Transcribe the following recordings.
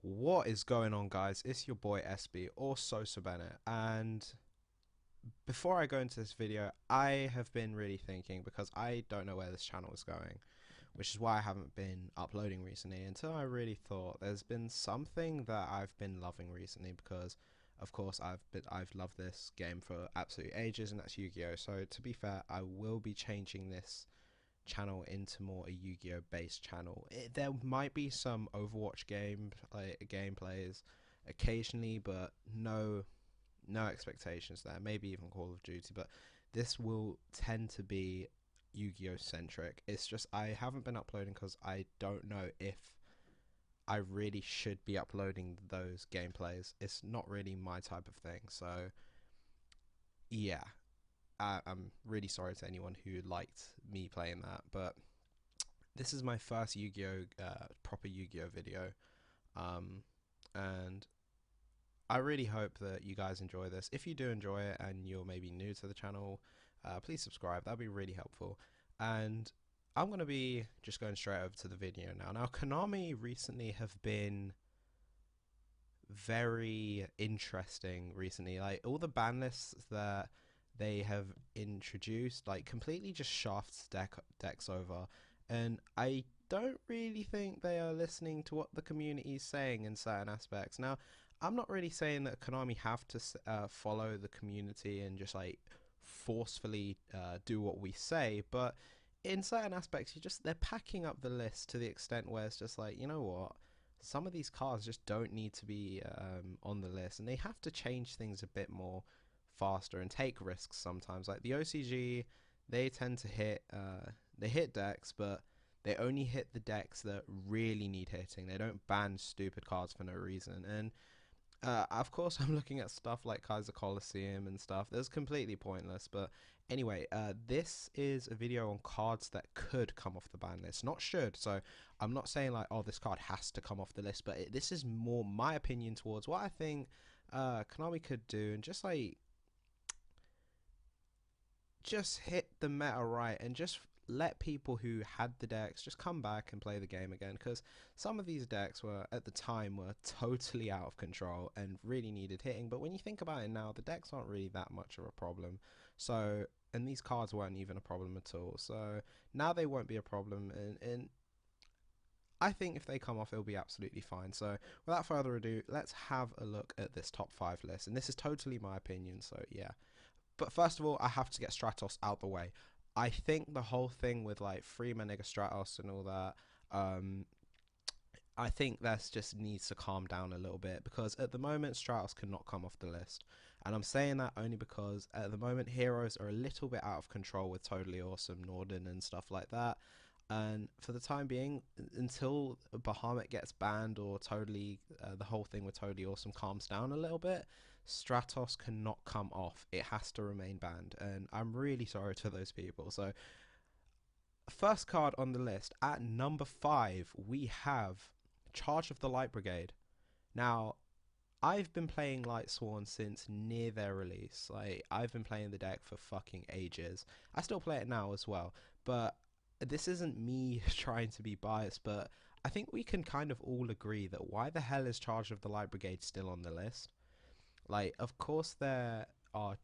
What is going on, guys? It's your boy SB or Sosa Bennett, and before I go into this video, I have been really thinking because I don't know where this channel is going, which is why I haven't been uploading recently until I really thought there's been something that I've been loving recently because of course I've loved this game for absolute ages, and that's Yu-Gi-Oh! So to be fair, I will be changing this channel into more a Yu-Gi-Oh based channel. There might be some Overwatch gameplays occasionally, but no expectations there. Maybe even Call of Duty, but this will tend to be Yu-Gi-Oh centric. It's just I haven't been uploading because I don't know if I really should be uploading those gameplays. It's not really my type of thing. So yeah, I'm really sorry to anyone who liked me playing that, but this is my first Yu-Gi-Oh proper Yu-Gi-Oh video, um, and I really hope that you guys enjoy this. If you do enjoy it and you're maybe new to the channel, please subscribe. That'd be really helpful. And I'm going to be just going straight over to the video now. Now, Konami recently have been very interesting recently. Like, all the ban lists that they have introduced, like, completely just shafts decks over. And I don't really think they are listening to what the community is saying in certain aspects. Now, I'm not really saying that Konami have to follow the community and just like forcefully do what we say, but in certain aspects, they're packing up the list to the extent where it's just like, you know what, some of these cards just don't need to be on the list, and they have to change things a bit more faster and take risks sometimes. Like the OCG, they tend to hit decks, but they only hit the decks that really need hitting. They don't ban stupid cards for no reason. And of course, I'm looking at stuff like Kaiser Coliseum and stuff. That's completely pointless. But anyway, this is a video on cards that could come off the ban list, not should. So I'm not saying like, oh, this card has to come off the list, but this is more my opinion towards what I think Konami could do, and just hit the meta right and just let people who had the decks just come back and play the game again, because some of these decks were at the time were totally out of control and really needed hitting. But when you think about it now, the decks aren't really that much of a problem. So, and these cards weren't even a problem at all, so now they won't be a problem. And I think if they come off, it'll be absolutely fine. So without further ado, let's have a look at this top 5 list, and this is totally my opinion, so yeah. But first of all, I have to get Stratos out the way. I think the whole thing with like free Menega Stratos and all that, I think that just needs to calm down a little bit, because at the moment Stratos cannot come off the list. And I'm saying that only because at the moment heroes are a little bit out of control with Totally Awesome, Norden and stuff like that. And for the time being, until Bahamut gets banned or totally the whole thing with Totally Awesome calms down a little bit, Stratos cannot come off. It has to remain banned, and I'm really sorry to those people. So first card on the list at number 5, we have Charge of the Light Brigade. Now, I've been playing Light Sworn since near their release. Like, I've been playing the deck for fucking ages. I still play it now as well, but this isn't me trying to be biased, but I think we can kind of all agree that why the hell is Charge of the Light Brigade still on the list? Like, of course there are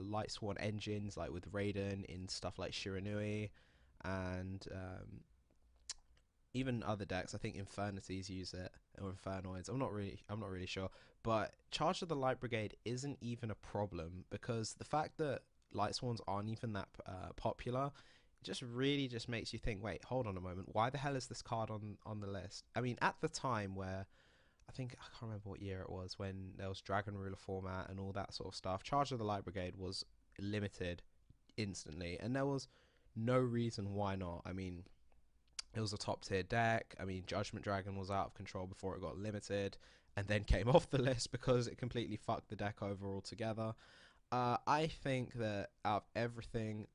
Light Sworn engines, like with Raiden in stuff like Shiranui, and even other decks. I think Infernities use it, or Infernoids. I'm not really sure. But Charge of the Light Brigade isn't even a problem, because the fact that Light Swans aren't even that popular just really just makes you think, wait, hold on a moment, why the hell is this card on the list? I mean, at the time where I can't remember what year it was, when there was Dragon Ruler format and all that sort of stuff, Charge of the Light Brigade was limited instantly, and there was no reason why not. I mean, it was a top tier deck. I mean, Judgment Dragon was out of control before it got limited, and then came off the list because it completely fucked the deck over altogether. I think that out of everything,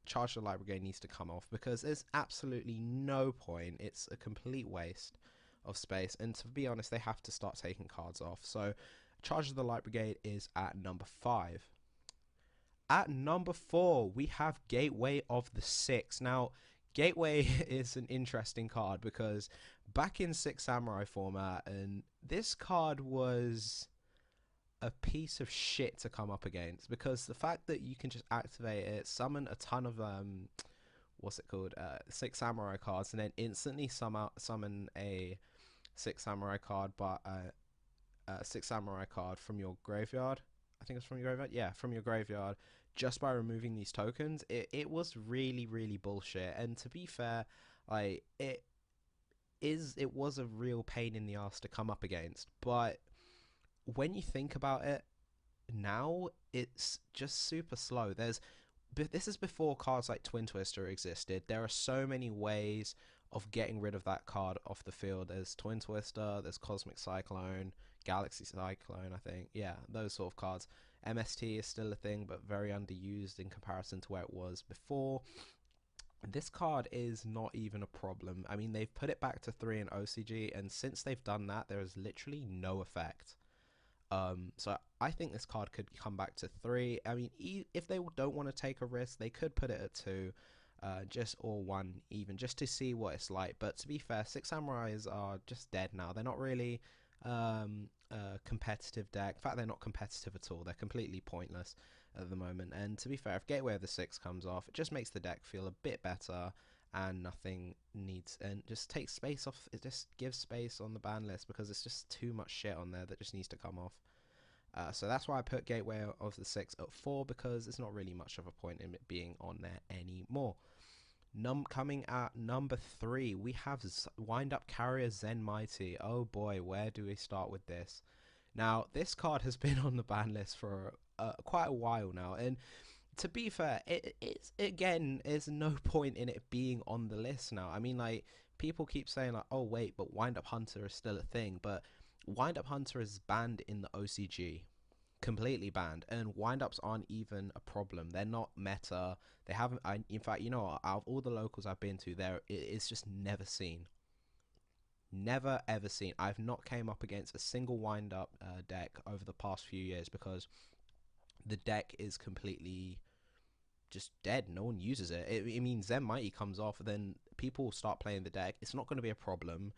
Charge of the Light Brigade needs to come off, because there's absolutely no point. It's a complete waste of space, and to be honest, they have to start taking cards off. So Charge of the Light Brigade is at number 5. At number 4, we have Gateway of the Six. Now, Gateway is an interesting card because back in Six Samurai format, and this card was a piece of shit to come up against because the fact that you can just activate it, summon a ton of what's it called, Six Samurai cards, and then instantly summon a Six Samurai card, but Six Samurai card from your graveyard. I think it's from your graveyard. Yeah, from your graveyard, just by removing these tokens. It was really really bullshit. And to be fair, like it was a real pain in the ass to come up against. But when you think about it now, it's just super slow. This is before cards like Twin Twister existed. There are so many ways of getting rid of that card off the field. There's Twin Twister, there's Cosmic Cyclone, Galaxy Cyclone, I think. Yeah, those sort of cards. MST is still a thing, but very underused in comparison to where it was before. This card is not even a problem. I mean, they've put it back to 3 in OCG, and since they've done that, there is literally no effect. So I think this card could come back to 3. I mean, if they don't want to take a risk, they could put it at 2, just or 1 even, just to see what it's like. But to be fair, Six Samurais are just dead now. They're not really a competitive deck. In fact, they're not competitive at all. They're completely pointless at the moment. And to be fair, if Gateway of the Six comes off, it just makes the deck feel a bit better. And nothing needs, and just takes space off. It just gives space on the ban list because it's just too much shit on there that just needs to come off. So that's why I put Gateway of the Six at 4, because there's not really much of a point in it being on there anymore. Coming at number 3, we have Wind Up Carrier Zen Mighty. Oh boy, where do we start with this? Now, this card has been on the ban list for quite a while now, and to be fair, it's again, there's no point in it being on the list now. I mean, like, people keep saying like, oh wait, but Wind Up Hunter is still a thing, but Wind Up Hunter is banned in the OCG, completely banned, and wind ups aren't even a problem. They're not meta. They haven't. In fact, you know, out of all the locals I've been to, it's just never seen. Never ever seen. I've not came up against a single wind up deck over the past few years because the deck is completely just dead. No one uses it. It means Zen Mighty comes off, then people start playing the deck. It's not going to be a problem,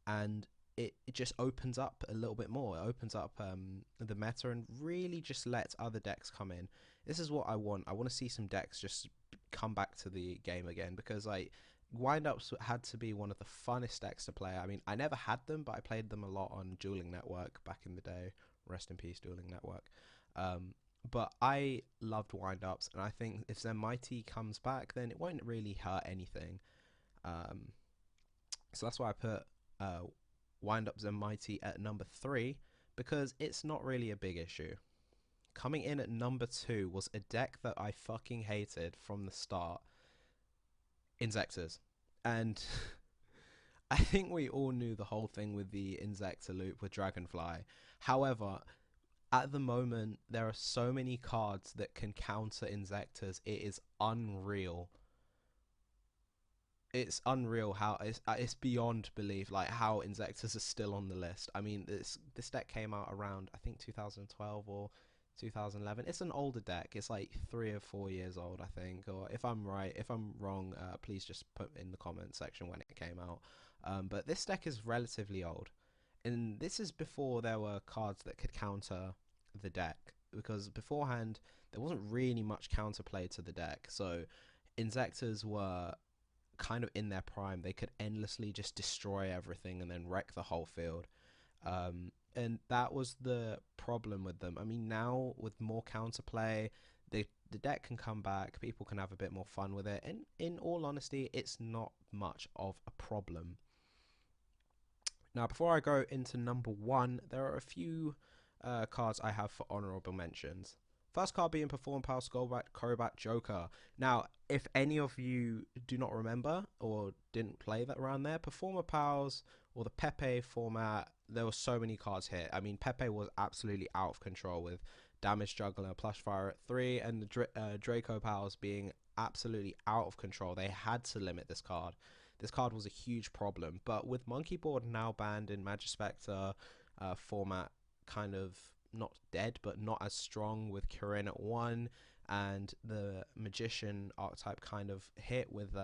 and it just opens up a little bit more. It opens up the meta and really just lets other decks come in. This is what I want. I want to see some decks just come back to the game again, because like wind-ups had to be one of the funnest decks to play. I mean, I never had them, but I played them a lot on Dueling Network back in the day. Rest in peace, Dueling Network. But I loved wind-ups, and I think if Zen Mighty comes back, then it won't really hurt anything. So that's why I put Wind-Up Zen Mighty at number 3, because it's not really a big issue. Coming in at number 2 was a deck that I fucking hated from the start, Inzectors. And I think we all knew the whole thing with the Inzector loop with Dragonfly. However, at the moment, there are so many cards that can counter Inzectors. It is unreal. It's unreal how it's beyond belief, like how Inzectors are still on the list. I mean, this deck came out around, I think, 2012 or 2011. It's an older deck. It's like 3 or 4 years old, I think. Or if I'm right, if I'm wrong, please just put in the comment section when it came out. But this deck is relatively old, and this is before there were cards that could counter the deck, because beforehand there wasn't really much counterplay to the deck. So Inzectors were kind of in their prime. They could endlessly just destroy everything and then wreck the whole field. And that was the problem with them. I mean, now with more counterplay, the deck can come back. People can have a bit more fun with it. And in all honesty, it's not much of a problem. Now, before I go into number 1, there are a few cards I have for honorable mentions. First card being Perform Power Skullbat Crobat Joker. Now, if any of you do not remember or didn't play that around there, Performer Powers or the Pepe format, there were so many cards here. I mean, Pepe was absolutely out of control with Damage Juggler, Plush Fire at 3, and the Draco Powers being absolutely out of control. They had to limit this card. This card was a huge problem. But with Monkey Board now banned in Magispector format, kind of not dead, but not as strong, with Kirin at 1, and the Magician archetype kind of hit with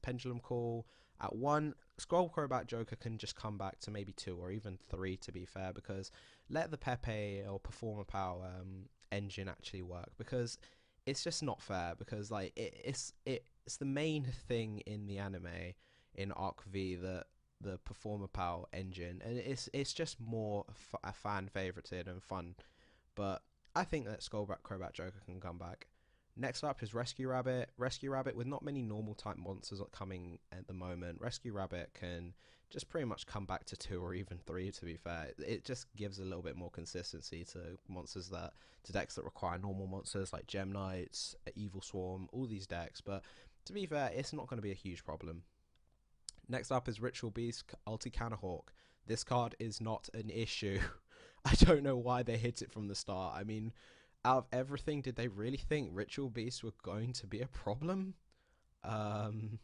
Pendulum Call at 1. Scroll Crobat Joker can just come back to maybe 2 or even 3, to be fair, because let the Pepe or Performer Power engine actually work, because it's just not fair, because like it's the main thing in the anime in Arc V, that the Performer Power engine, and it's just more a fan favorited and fun. But I think that Skullback Crobat Joker can come back. Next up is Rescue Rabbit. Rescue Rabbit, with not many normal type monsters coming at the moment, Rescue Rabbit can just pretty much come back to 2 or even 3, to be fair. It just gives a little bit more consistency to monsters to decks that require normal monsters like Gem Knights, Evil Swarm, all these decks. But to be fair, it's not going to be a huge problem. Next up is Ritual Beast Ulti Hawk. This card is not an issue. I don't know why they hit it from the start. I mean, out of everything, did they really think Ritual Beasts were going to be a problem? Konami,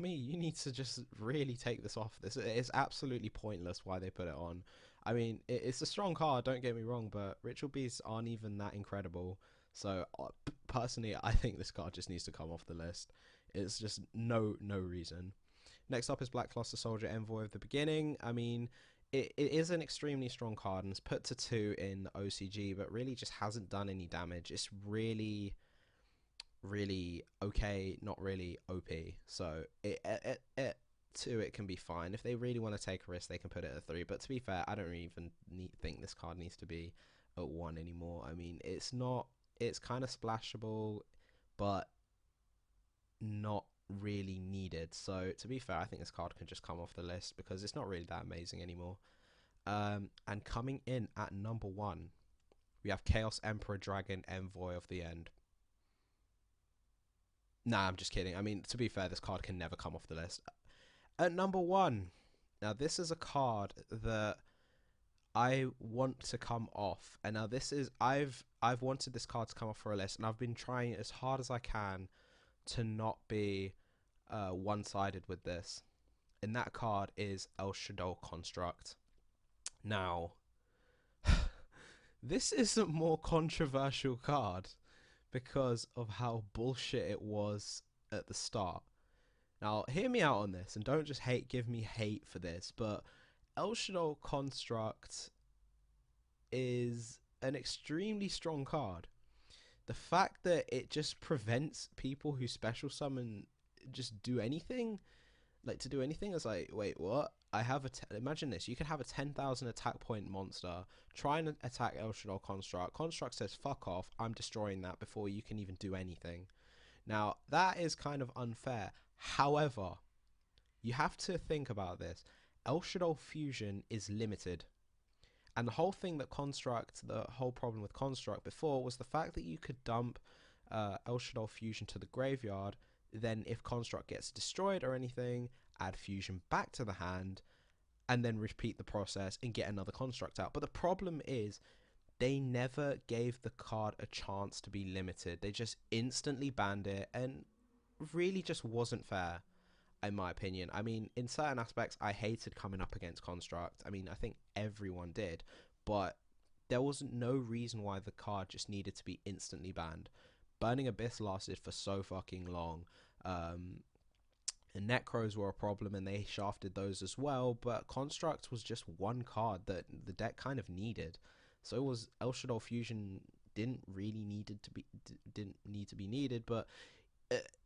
you need to just really take this off. This is absolutely pointless why they put it on. I mean, it's a strong card, don't get me wrong, but Ritual Beasts aren't even that incredible. So, personally, I think this card just needs to come off the list. It's just no reason. Next up is Black Cluster Soldier Envoy of the Beginning. I mean, it is an extremely strong card, and it's put to 2 in OCG, but really just hasn't done any damage. It's really okay, not really OP. So at 2 it can be fine. If they really want to take a risk, they can put it at 3. But to be fair, I don't even think this card needs to be at 1 anymore. I mean, it's not. It's kind of splashable, but not really needed. So to be fair, I think this card can just come off the list because it's not really that amazing anymore. And coming in at number 1, we have Chaos Emperor Dragon Envoy of the End. Nah, I'm just kidding. I mean, to be fair, this card can never come off the list. At number 1, now this is a card that I want to come off, and now this is I've wanted this card to come off for a list, and I've been trying as hard as I can to not be one-sided with this, and that card is El Shadow Construct. Now, this is a more controversial card because of how bullshit it was at the start. Now, hear me out on this, and don't just give me hate for this, but El Shadow Construct is an extremely strong card. The fact that it just prevents people who special summon just do anything, like to do anything, is like, wait, what? I have imagine this. You could have a 10,000 attack point monster try and attack El Shadow Construct. Construct says, fuck off, I'm destroying that before you can even do anything. Now, that is kind of unfair. However, you have to think about this. El Shadow Fusion is limited. And the whole thing that the whole problem with Construct before was the fact that you could dump El Shadow Fusion to the graveyard, then if Construct gets destroyed or anything, add Fusion back to the hand, and then repeat the process and get another Construct out. But the problem is, they never gave the card a chance to be limited. They just instantly banned it, and really just wasn't fair, in my opinion. I mean, in certain aspects, I hated coming up against Construct. I mean, I think everyone did, but there was no reason why the card just needed to be instantly banned. Burning Abyss lasted for so fucking long. And Necros were a problem, and they shafted those as well, but Construct was just one card that the deck kind of needed. So it was El Shadow Fusion didn't need to be needed, but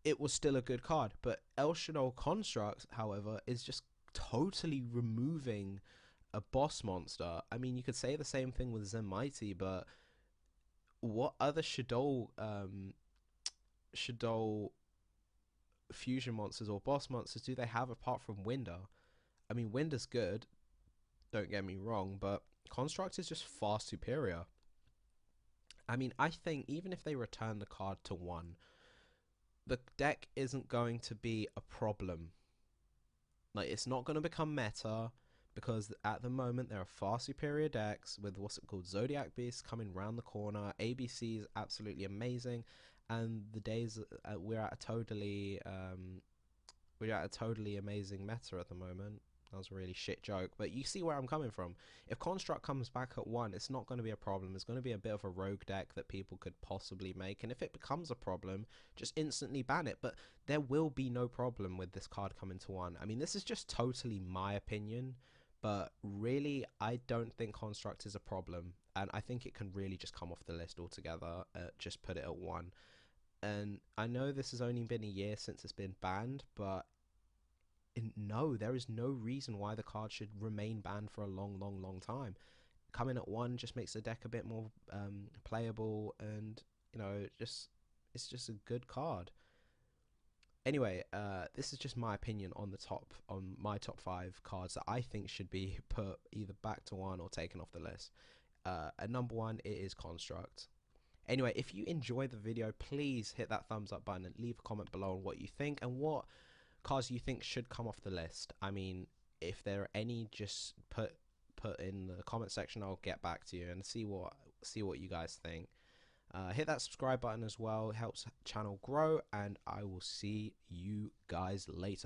it was still a good card. But El Shadow Construct, however, is just totally removing a boss monster. I mean, you could say the same thing with Zenmighty, but what other Shadow fusion monsters or boss monsters do they have apart from Winder? I mean, Winder's good, don't get me wrong, but Construct is just far superior. I mean, I think even if they return the card to 1, the deck isn't going to be a problem. Like, it's not going to become meta, because at the moment there are far superior decks with what's it called, Zodiac Beast coming round the corner. ABC is absolutely amazing, and the days we're at a totally amazing meta at the moment. That was a really shit joke, but you see where I'm coming from. If Construct comes back at 1, it's not going to be a problem. It's going to be a bit of a rogue deck that people could possibly make, and if it becomes a problem, just instantly ban it. But there will be no problem with this card coming to 1. I mean, this is just totally my opinion, but really, I don't think Construct is a problem, and I think it can really just come off the list altogether. Just put it at 1. And I know this has only been a year since it's been banned, but no, there is no reason why the card should remain banned for a long, long, long time. Coming at 1 just makes the deck a bit more playable, and just it's just a good card. Anyway, this is just my opinion on my top 5 cards that I think should be put either back to 1 or taken off the list. At number 1, it is Construct. Anyway, if you enjoyed the video, please hit that thumbs up button and leave a comment below on what you think and what cars you think should come off the list. I mean, if there are any, just put in the comment section. I'll get back to you and see what you guys think. Hit that subscribe button as well. It helps channel grow, and I will see you guys later.